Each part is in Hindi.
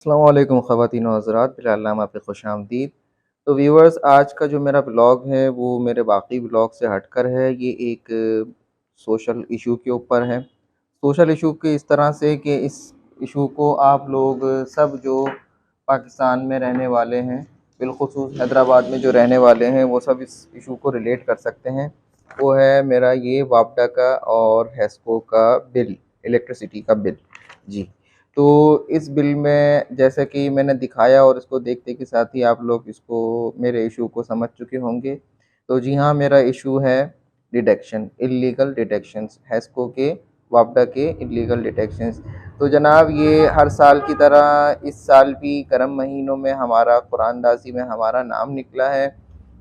अस्सलाम वालेकुम ख़वातीन व हज़रात, फ़िलहाल नाम आप पे खुशामदीद। तो व्यूअर्स, आज का जो मेरा ब्लॉग है वो मेरे बाकी ब्लॉग से हटकर है। ये एक सोशल इशू के ऊपर है। सोशल इशू के इस तरह से कि इस इशू को आप लोग सब जो पाकिस्तान में रहने वाले हैं, बिलख़ुसूस हैदराबाद में जो रहने वाले हैं, वो सब इस इशू को रिलेट कर सकते हैं। वो है मेरा ये वापडा का और हेस्को का बिल, इलेक्ट्रिसिटी का बिल। जी। तो इस बिल में जैसे कि मैंने दिखाया और इसको देखते के साथ ही आप लोग इसको मेरे इशू को समझ चुके होंगे। तो जी हाँ, मेरा इशू है डिडक्शन, इल्लीगल डिडक्शंस, हेस्को के, वापडा के इल्लीगल डिडक्शंस। तो जनाब, ये हर साल की तरह इस साल भी गर्म महीनों में हमारा कुरानदाज़ी में हमारा नाम निकला है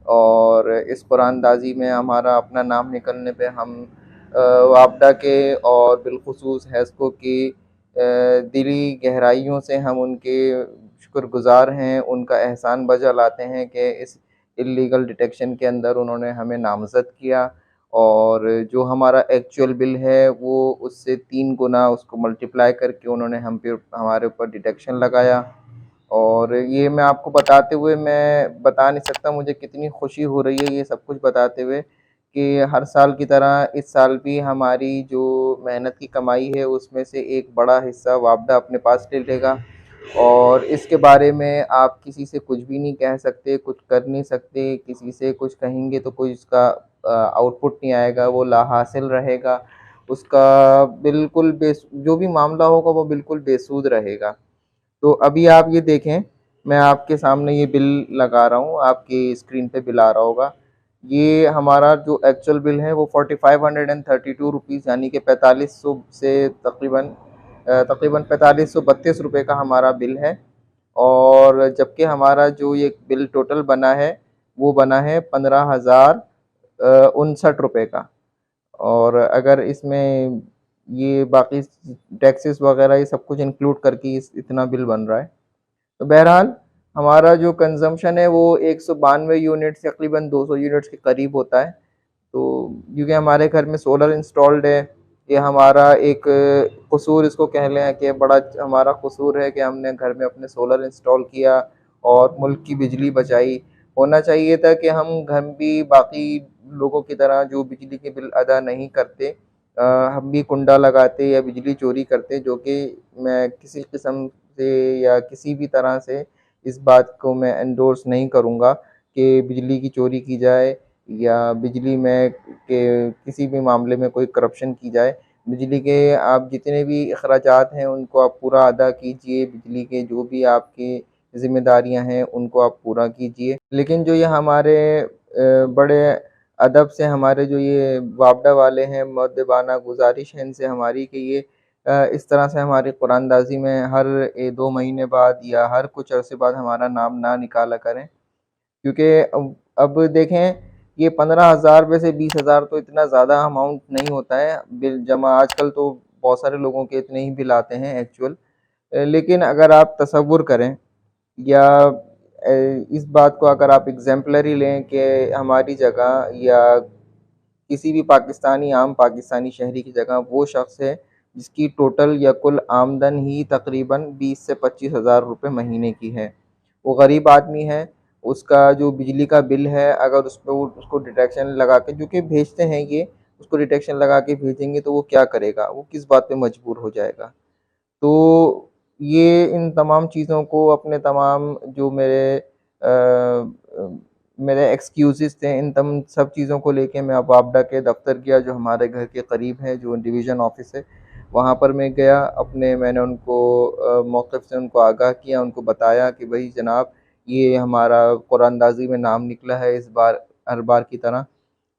और इस कुरानदाज़ी में हमारा अपना नाम निकलने पे हम वापडा के और बिलख़ुसूस हेस्को की दिली गहराइयों से हम उनके शुक्रगुज़ार हैं, उनका एहसान बजा लाते हैं कि इस इल्लीगल डिटेक्शन के अंदर उन्होंने हमें नामज़द किया और जो हमारा एक्चुअल बिल है वो उससे 3 गुना उसको मल्टीप्लाई करके उन्होंने हम पे हमारे ऊपर डिडक्शन लगाया। और ये मैं आपको बताते हुए मैं बता नहीं सकता मुझे कितनी खुशी हो रही है ये सब कुछ बताते हुए कि हर साल की तरह इस साल भी हमारी जो मेहनत की कमाई है उसमें से एक बड़ा हिस्सा वापडा अपने पास ले लेगा। और इसके बारे में आप किसी से कुछ भी नहीं कह सकते, कुछ कर नहीं सकते, किसी से कुछ कहेंगे तो कोई उसका आउटपुट नहीं आएगा, वो लाहासिल रहेगा। उसका बिल्कुल जो भी मामला होगा वो बिल्कुल बेसूद रहेगा। तो अभी आप ये देखें, मैं आपके सामने ये बिल लगा रहा हूँ, आपकी स्क्रीन पे बिल आ रहा होगा। ये हमारा जो एक्चुअल बिल है वो 4532 रुपीज़ यानी कि 4500 से तकरीबन 4532 रुपये का हमारा बिल है। और जबकि हमारा जो ये बिल टोटल बना है वो बना है 15,059 रुपये का। और अगर इसमें ये बाकी टैक्सेस वगैरह ये सब कुछ इंक्लूड करके इतना बिल बन रहा है। तो बहरहाल हमारा जो कंजम्पशन है वो 192 यूनिट्स तकरीबन 200 यूनिट्स के करीब होता है। तो क्योंकि हमारे घर में सोलर इंस्टॉल्ड है, ये हमारा एक कसूर इसको कह लें कि बड़ा हमारा कसूर है कि हमने घर में अपने सोलर इंस्टॉल किया और मुल्क की बिजली बचाई। होना चाहिए था कि हम घर भी बाकी लोगों की तरह जो बिजली के बिल अदा नहीं करते, हम भी कुंडा लगाते या बिजली चोरी करते, जो कि मैं किसी किस्म से या किसी भी तरह से इस बात को मैं एंडोर्स नहीं करूँगा कि बिजली की चोरी की जाए या बिजली में के किसी भी मामले में कोई करप्शन की जाए। बिजली के आप जितने भी अखराजात हैं उनको आप पूरा अदा कीजिए, बिजली के जो भी आपकी ज़िम्मेदारियाँ हैं उनको आप पूरा कीजिए। लेकिन जो ये हमारे बड़े अदब से हमारे जो ये वापडा वाले हैं, मुअद्दिबाना गुज़ारिश है इनसे हमारी कि ये इस तरह से हमारी कुरानदाज़ी में हर 2 महीने बाद या हर कुछ अरसे बाद हमारा नाम ना निकाला करें। क्योंकि अब देखें, ये 15,000 में से 20,000 तो इतना ज़्यादा अमाउंट नहीं होता है बिल जमा। आजकल तो बहुत सारे लोगों के इतने ही बिल आते हैं एक्चुअल। लेकिन अगर आप तसव्वुर करें या इस बात को अगर आप एग्ज़ेम्पलरी लें कि हमारी जगह या किसी भी पाकिस्तानी आम पाकिस्तानी शहरी की जगह वो शख्स है जिसकी टोटल या कुल आमदन ही तकरीबन 20 से 25,000 रुपये महीने की है। वो गरीब आदमी है, उसका जो बिजली का बिल है अगर उस पे वो उसको डिडक्शन लगा के जो कि भेजते हैं ये, उसको डिडक्शन लगा के भेजेंगे तो वो क्या करेगा? वो किस बात पे मजबूर हो जाएगा? तो ये इन तमाम चीज़ों को अपने तमाम जो मेरे एक्सक्यूज़ेज़ थे, इन सब चीज़ों को लेके मैं अब वापडा के दफ़्तर गया जो हमारे घर के करीब है, जो डिवीज़न ऑफ़िस है। वहाँ पर मैं गया, मैंने उनको मौक़िफ़ से उनको आगाह किया, उनको बताया कि भई जनाब, ये हमारा कुरानदाज़ी में नाम निकला है इस बार हर बार की तरह,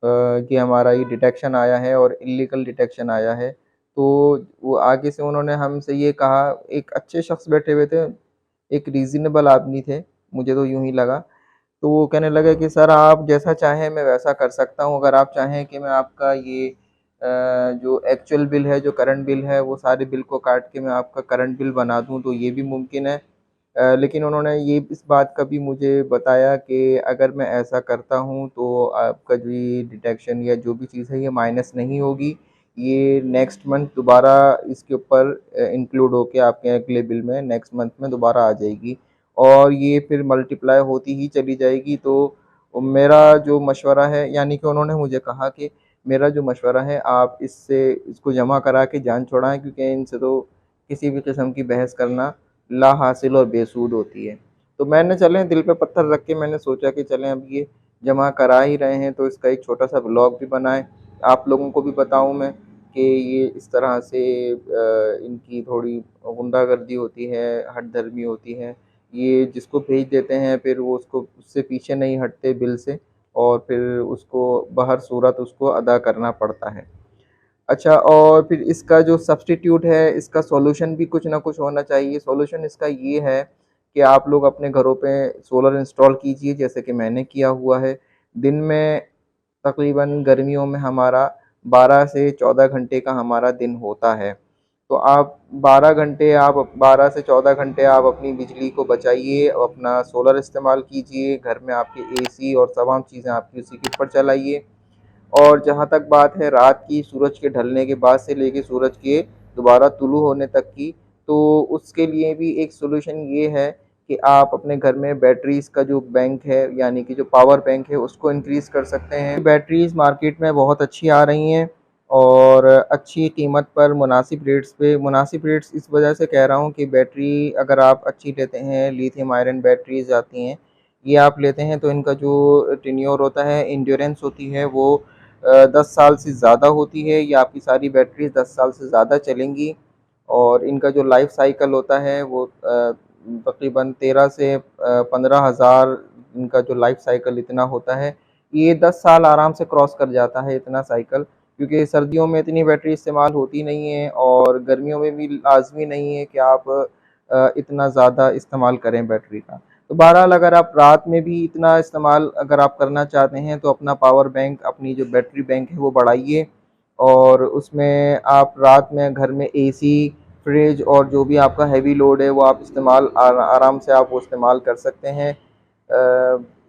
कि हमारा ये डिटेक्शन आया है और इल्लीगल डिटेक्शन आया है। तो वो आगे से उन्होंने हमसे ये कहा, एक अच्छे शख्स बैठे हुए थे, एक रीज़नेबल आदमी थे, मुझे तो यूँ ही लगा। तो वो कहने लगे कि सर, आप जैसा चाहें मैं वैसा कर सकता हूँ। अगर आप चाहें कि मैं आपका ये जो एक्चुअल बिल है, जो करंट बिल है, वो सारे बिल को काट के मैं आपका करंट बिल बना दूँ तो ये भी मुमकिन है। लेकिन उन्होंने ये इस बात का भी मुझे बताया कि अगर मैं ऐसा करता हूँ तो आपका जो ये डिडक्शन या जो भी चीज़ है ये माइनस नहीं होगी, ये नेक्स्ट मंथ दोबारा इसके ऊपर इंक्लूड होके आपके अगले बिल में नेक्स्ट मंथ में दोबारा आ जाएगी और ये फिर मल्टीप्लाई होती ही चली जाएगी। तो मेरा जो मशवरा है, यानी कि उन्होंने मुझे कहा कि मेरा जो मशवरा है आप इससे इसको जमा करा के जान छुड़ाएँ, क्योंकि इनसे तो किसी भी किस्म की बहस करना ला हासिल और बेसूद होती है। तो मैंने चलें दिल पे पत्थर रख के मैंने सोचा कि चलें अब ये जमा करा ही रहे हैं तो इसका एक छोटा-सा व्लॉग भी बनाएँ। आप लोगों को भी बताऊँ मैं कि ये इस तरह से इनकी थोड़ी गुंडागर्दी होती है, हठधर्मी होती है। ये जिसको भेज देते हैं फिर वो उसको उससे पीछे नहीं हटते बिल से और फिर उसको बहर सूरत उसको अदा करना पड़ता है। अच्छा, और फिर इसका जो सब्स्टिट्यूट है, इसका सॉल्यूशन भी कुछ ना कुछ होना चाहिए। सॉल्यूशन इसका ये है कि आप लोग अपने घरों पे सोलर इंस्टॉल कीजिए, जैसे कि मैंने किया हुआ है। दिन में तकरीबन गर्मियों में हमारा 12 से 14 घंटे का हमारा दिन होता है। तो आप 12 से 14 घंटे आप अपनी बिजली को बचाइए, अपना सोलर इस्तेमाल कीजिए, घर में आपके एसी और तमाम चीज़ें आपकी उसी के ऊपर चलाइए। और जहाँ तक बात है रात की सूरज के ढलने के बाद से लेके सूरज के दोबारा तुलू होने तक की, तो उसके लिए भी एक सॉल्यूशन ये है कि आप अपने घर में बैटरीज़ का जो बैंक है, यानी कि जो पावर बैंक है, उसको इंक्रीज़ कर सकते हैं। बैटरीज़ मार्केट में बहुत अच्छी आ रही हैं और अच्छी कीमत पर मुनासिब रेट्स इस वजह से कह रहा हूँ कि बैटरी अगर आप अच्छी लेते हैं, लिथियम आयरन बैटरीज़ आती हैं, ये आप लेते हैं तो इनका जो टेन्योर होता है, एंड्योरेंस होती है वो 10 साल से ज़्यादा होती है। ये आपकी सारी बैटरीज़ 10 साल से ज़्यादा चलेंगी और इनका जो लाइफ़ साइकिल होता है वो तकरीबन 13 से 15,000 इनका जो लाइफ़ साइकिल इतना होता है। ये 10 साल आराम से क्रॉस कर जाता है इतना साइकिल, क्योंकि सर्दियों में इतनी बैटरी इस्तेमाल होती नहीं है और गर्मियों में भी लाज़मी नहीं है कि आप इतना ज़्यादा इस्तेमाल करें बैटरी का। तो बहरहाल अगर आप रात में भी इतना इस्तेमाल अगर आप करना चाहते हैं तो अपना पावर बैंक, अपनी जो बैटरी बैंक है वो बढ़ाइए और उसमें आप रात में घर में एसी, फ्रिज और जो भी आपका हैवी लोड है वो आप इस्तेमाल आराम से आप वो इस्तेमाल कर सकते हैं।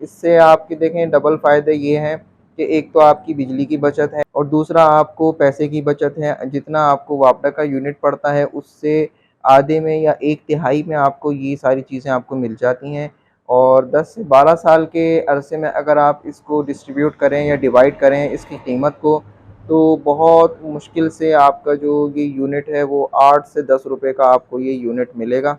इससे आपके देखें डबल फ़ायदे ये हैं कि एक तो आपकी बिजली की बचत है और दूसरा आपको पैसे की बचत है। जितना आपको वापडा का यूनिट पड़ता है उससे आधे में या 1/3 में आपको ये सारी चीज़ें आपको मिल जाती हैं और 10 से 12 साल के अरसे में अगर आप इसको डिस्ट्रीब्यूट करें या डिवाइड करें इसकी कीमत को, तो बहुत मुश्किल से आपका जो ये यूनिट है वो 8 से 10 रुपए का आपको ये यूनिट मिलेगा।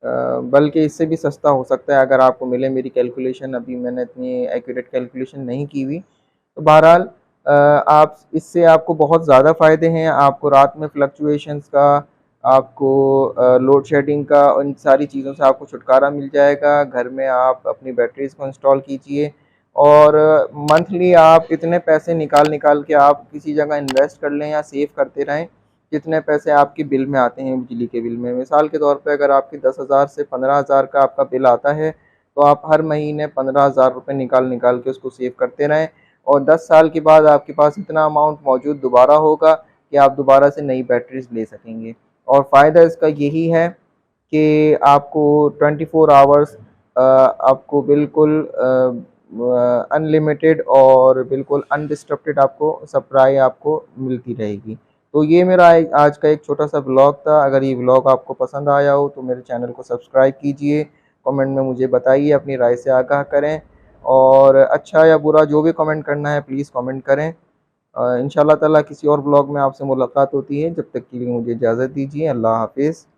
बल्कि इससे भी सस्ता हो सकता है अगर आपको मिले। मेरी कैलकुलेशन अभी मैंने इतनी एक्यूरेट कैलकुलेशन नहीं की हुई। तो बहरहाल आप इससे आपको बहुत ज़्यादा फ़ायदे हैं। आपको रात में फ्लक्चुएशंस का, आपको लोड शेडिंग का, इन सारी चीज़ों से आपको छुटकारा मिल जाएगा। घर में आप अपनी बैटरीज़ को इंस्टॉल कीजिए और मंथली आप इतने पैसे निकाल के आप किसी जगह इन्वेस्ट कर लें या सेव करते रहें, जितने पैसे आपके बिल में आते हैं बिजली के बिल में। मिसाल के तौर पे अगर आपके 10,000 से 15,000 का आपका बिल आता है, तो आप हर महीने 15,000 रुपये निकाल के उसको सेव करते रहें और 10 साल के बाद आपके पास इतना अमाउंट मौजूद दोबारा होगा कि आप दोबारा से नई बैटरीज़ ले सकेंगे। और फ़ायदा इसका यही है कि आपको 24 आवर्स आपको बिल्कुल अनलिमिटेड और बिल्कुल अनडिस्टर्बेड आपको सप्लाई आपको मिलती रहेगी। तो ये मेरा आज का एक छोटा-सा व्लॉग था। अगर ये व्लॉग आपको पसंद आया हो तो मेरे चैनल को सब्सक्राइब कीजिए, कमेंट में मुझे बताइए, अपनी राय से आगाह करें और अच्छा या बुरा जो भी कमेंट करना है प्लीज़ कमेंट करें। इंशाअल्लाह ताला किसी और व्लॉग में आपसे मुलाकात होती है। जब तक के लिए मुझे इजाज़त दीजिए। अल्लाह हाफ़िज़।